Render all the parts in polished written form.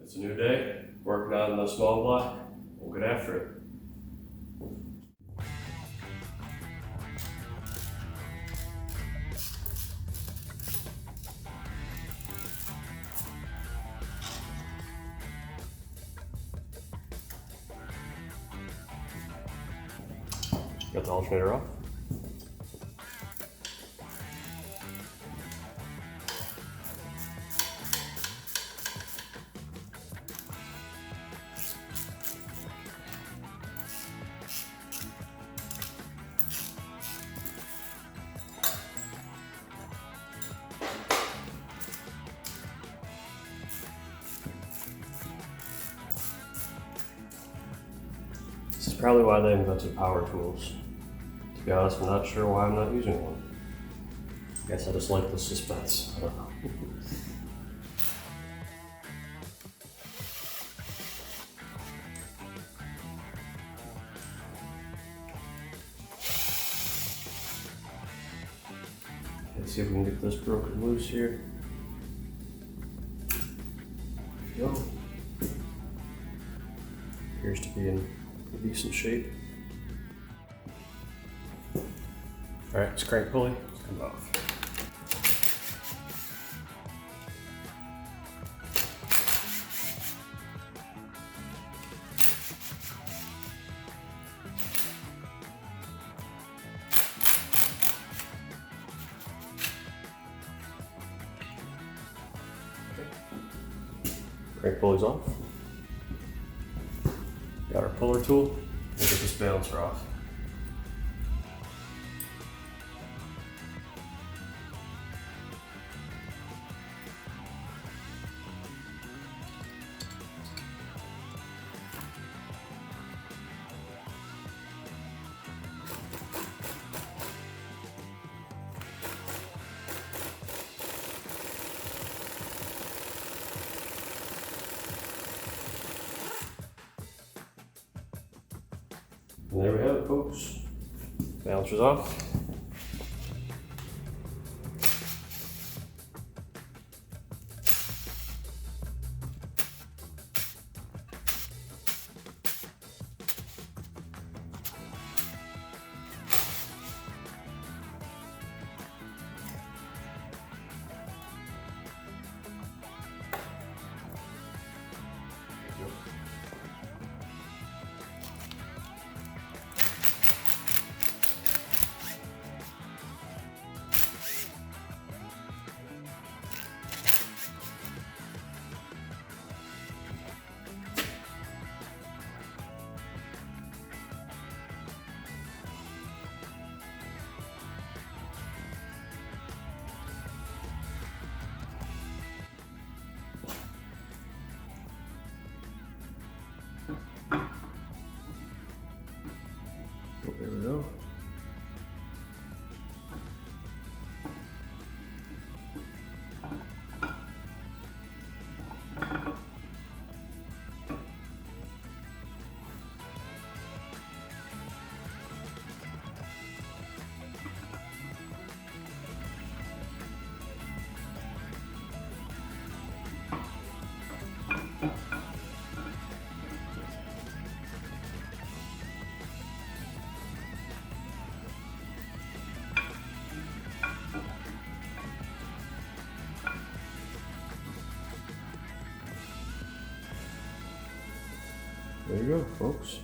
It's a new day, working on the small block. We'll get after it. Got the alternator off. This is probably why they invented power tools. To be honest, I'm not sure why I'm not using one. I guess I just like the suspense. I don't know. Let's see if we can get this broken loose here. There we go. Appears to be in pretty decent shape. Alright, this crank pulley comes off. Crank pulley's off. Got our puller tool. We'll get this balancer off. And there we have it, folks. Balancer's off. There we go. There you go, folks.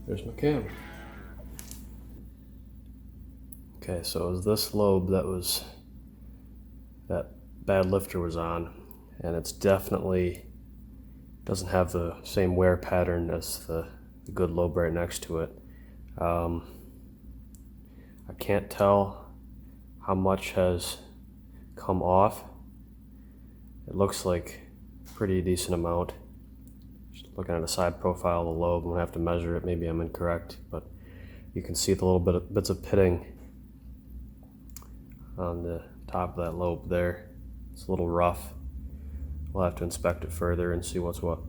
There's my cam. Okay, so it was this lobe that bad lifter was on, and it's definitely doesn't have the same wear pattern as the good lobe right next to it. I can't tell how much has come off. It looks like a pretty decent amount. Just looking at a side profile of the lobe, I'm gonna have to measure it. Maybe I'm incorrect, but you can see the little bits of pitting on the top of that lobe there. It's a little rough. We'll have to inspect it further and see what's what.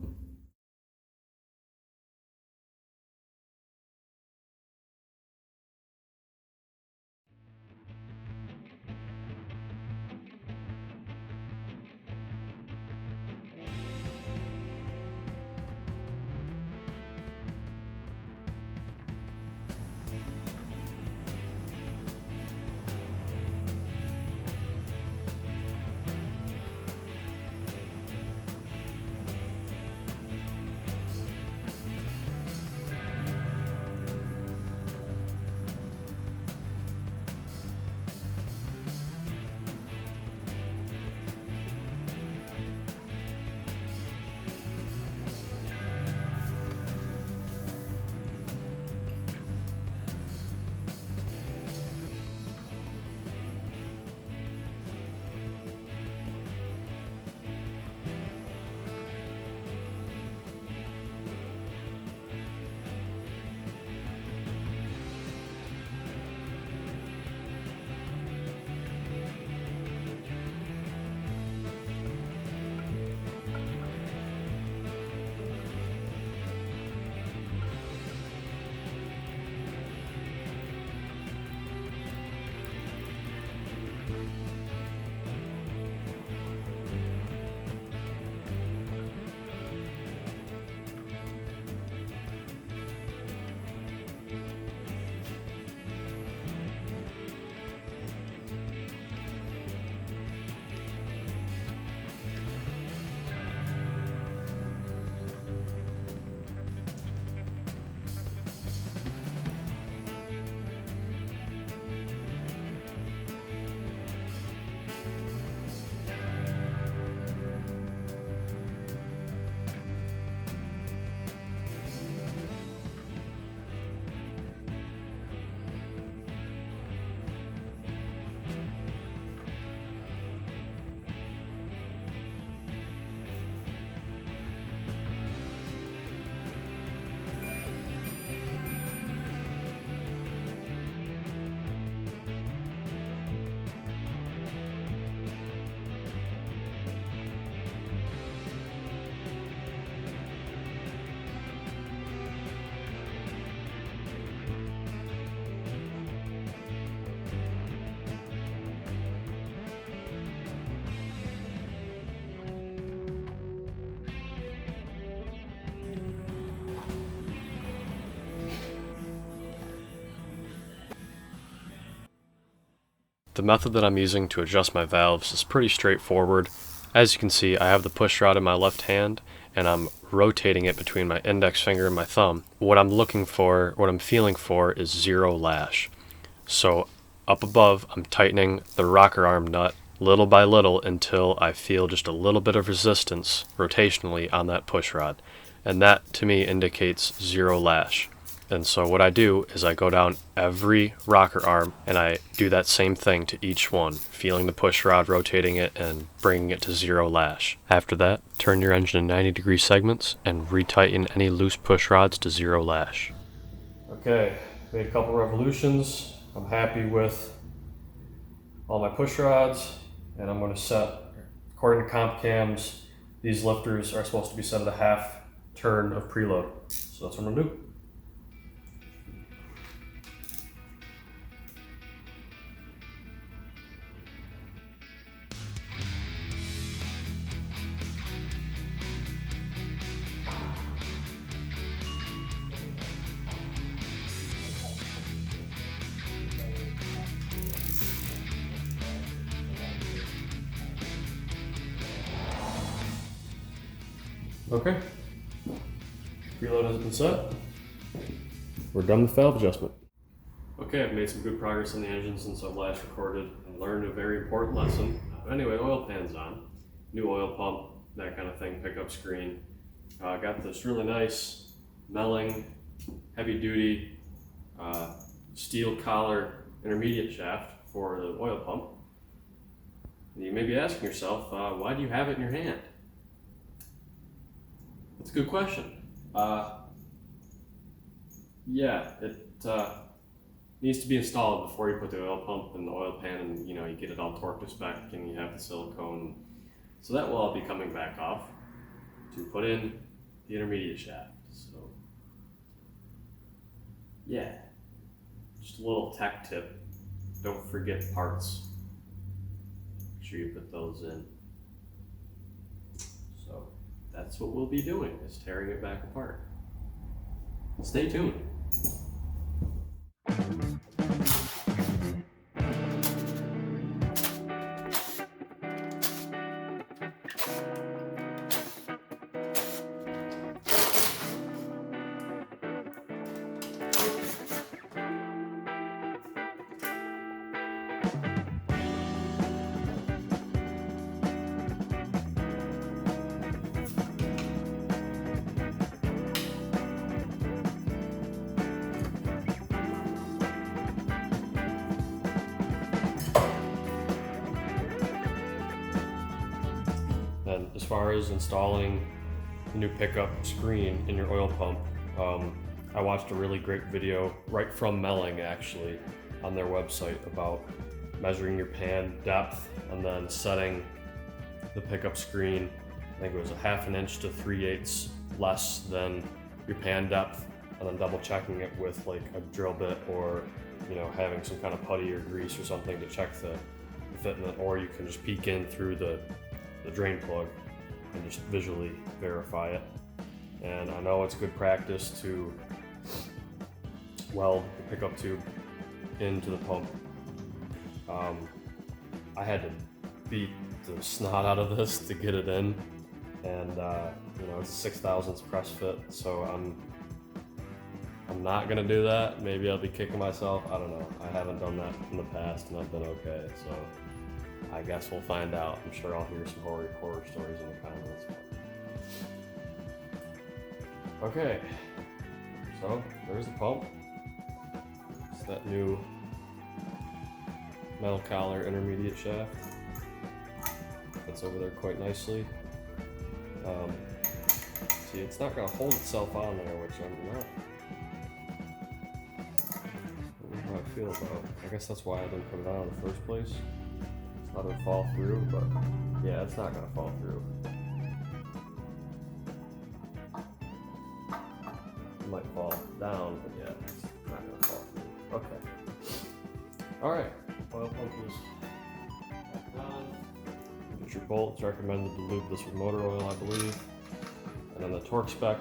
the method that I'm using to adjust my valves is pretty straightforward. As you can see, I have the push rod in my left hand and I'm rotating it between my index finger and my thumb. What I'm looking for, what I'm feeling for, is zero lash. So up above, I'm tightening the rocker arm nut little by little until I feel just a little bit of resistance rotationally on that push rod. And that to me indicates zero lash. And so what I do is I go down every rocker arm and I do that same thing to each one, feeling the push rod, rotating it, and bringing it to zero lash. After that, turn your engine in 90-degree segments and retighten any loose push rods to zero lash. Okay, made a couple revolutions. I'm happy with all my push rods, and I'm going to set, according to comp cams, these lifters are supposed to be set at a half turn of preload. So that's what I'm going to do. Okay, preload has been set. We're done with valve adjustment. Okay, I've made some good progress on the engine since I've last recorded. I learned a very important lesson. Anyway, oil pan's on, new oil pump, that kind of thing, pickup screen. I got this really nice Melling heavy duty steel collar intermediate shaft for the oil pump. You may be asking yourself, why do you have it in your hand? It's a good question. Yeah, it needs to be installed before you put the oil pump in the oil pan, and you get it all torqued to spec, and you have the silicone. So that will all be coming back off to put in the intermediate shaft. So yeah, just a little tech tip: don't forget parts. Make sure you put those in. So that's what we'll be doing, is tearing it back apart. Stay tuned. And as far as installing the new pickup screen in your oil pump, I watched a really great video right from Melling, actually, on their website about measuring your pan depth and then setting the pickup screen. I think it was a 1/2 inch to 3/8 less than your pan depth, and then double checking it with like a drill bit, or having some kind of putty or grease or something to check the fitment, or you can just peek in through the drain plug and just visually verify it. And I know it's good practice to weld the pickup tube into the pump. I had to beat the snot out of this to get it in, and it's a 6/1000 press fit, so I'm not gonna do that. Maybe I'll be kicking myself, I don't know. I haven't done that in the past and I've been okay, so I guess we'll find out. I'm sure I'll hear some horror stories in the comments. Okay, so there's the pump. It's that new metal collar intermediate shaft. Fits over there quite nicely. See, it's not going to hold itself on there, which I'm not. I don't know how I feel about. I guess that's why I didn't put it on in the first place. Let it fall through, but yeah, it's not gonna fall through. It might fall down, but yeah, it's not gonna fall through. Okay. Alright, oil pump is back on. Get your bolts. Recommended to lube this with motor oil, I believe. And then the torque spec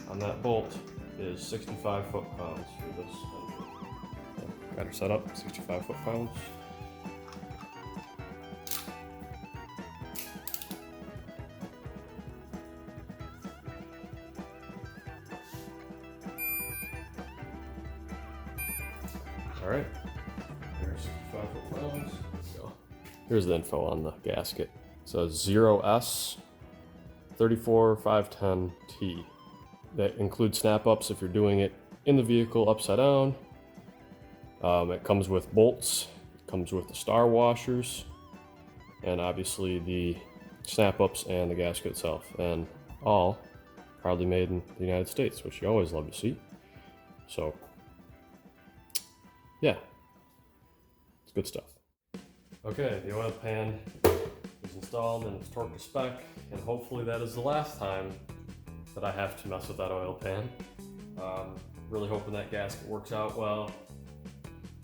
on that bolt is 65 foot-pounds for this engine. Got her set up, 65 foot-pounds. All right, there's 5-foot welds. Here's the info on the gasket. It says 0S34510T. That includes snap-ups if you're doing it in the vehicle upside down. It comes with bolts, it comes with the star washers, and obviously the snap-ups and the gasket itself, and all proudly made in the United States, which you always love to see. So, yeah, it's good stuff. Okay, the oil pan is installed and it's torqued to spec, and hopefully that is the last time that I have to mess with that oil pan. Really hoping that gasket works out well.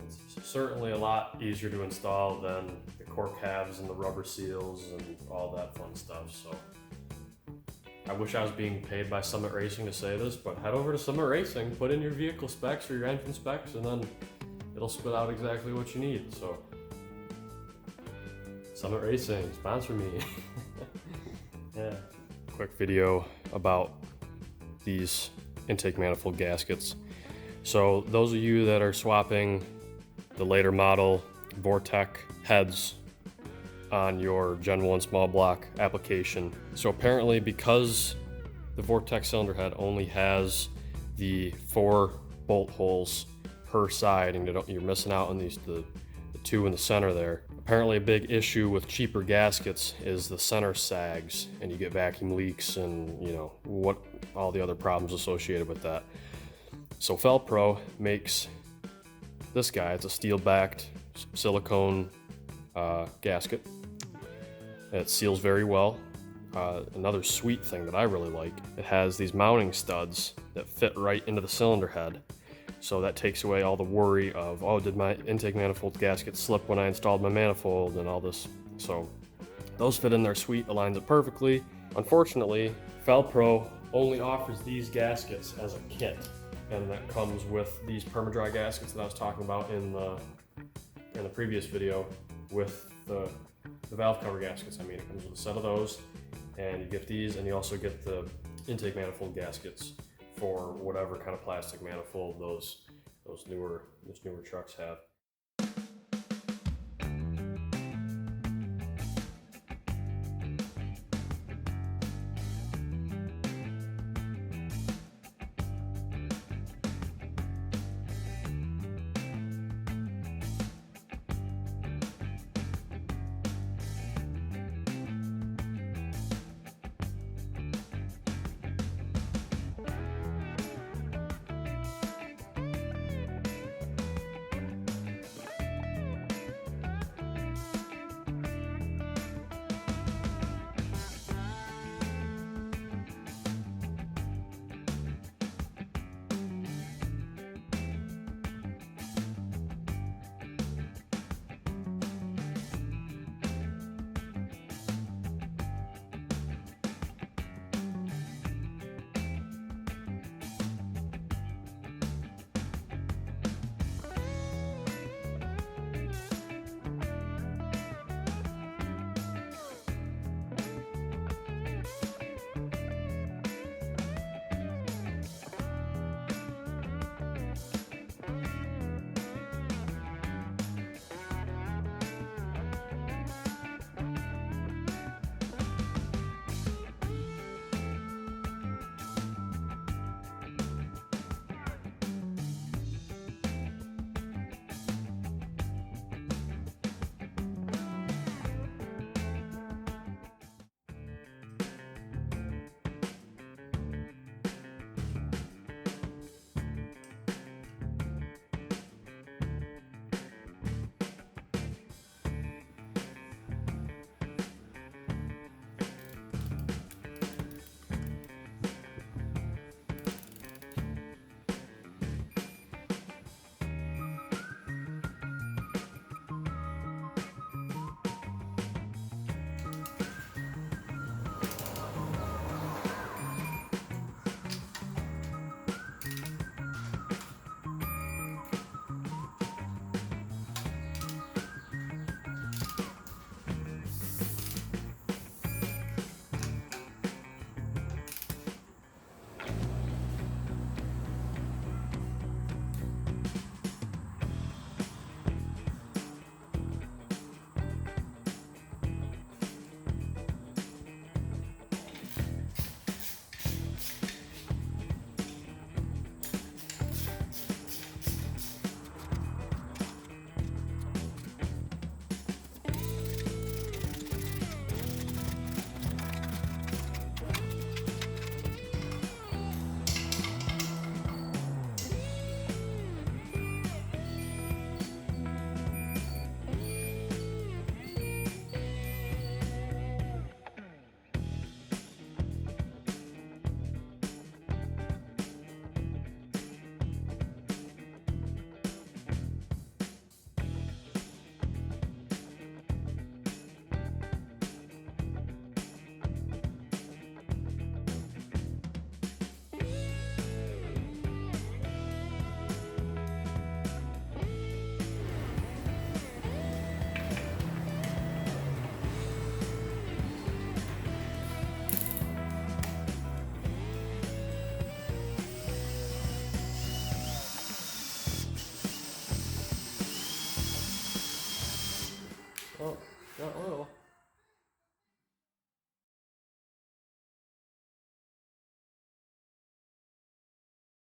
It's certainly a lot easier to install than the cork halves and the rubber seals and all that fun stuff. So I wish I was being paid by Summit Racing to say this, but head over to Summit Racing, put in your vehicle specs or your engine specs, and then it'll spit out exactly what you need. So Summit Racing, sponsor me. Yeah. Quick video about these intake manifold gaskets. So those of you that are swapping the later model Vortec heads on your Gen 1 small block application. So apparently, because the Vortec cylinder head only has the 4 bolt holes per side, and you're missing out on the 2 in the center there. Apparently a big issue with cheaper gaskets is the center sags, and you get vacuum leaks and what all the other problems associated with that. So Fel-Pro makes this guy. It's a steel-backed silicone gasket. It seals very well. Another sweet thing that I really like, it has these mounting studs that fit right into the cylinder head. So that takes away all the worry of, oh, did my intake manifold gasket slip when I installed my manifold and all this. So those fit in there sweet, aligns it perfectly. Unfortunately, Fel-Pro only offers these gaskets as a kit, and that comes with these perma-dry gaskets that I was talking about in the previous video with the valve cover gaskets. I mean, it comes with a set of those, and you get these, and you also get the intake manifold gaskets for whatever kind of plastic manifold those newer trucks have. Well, not little.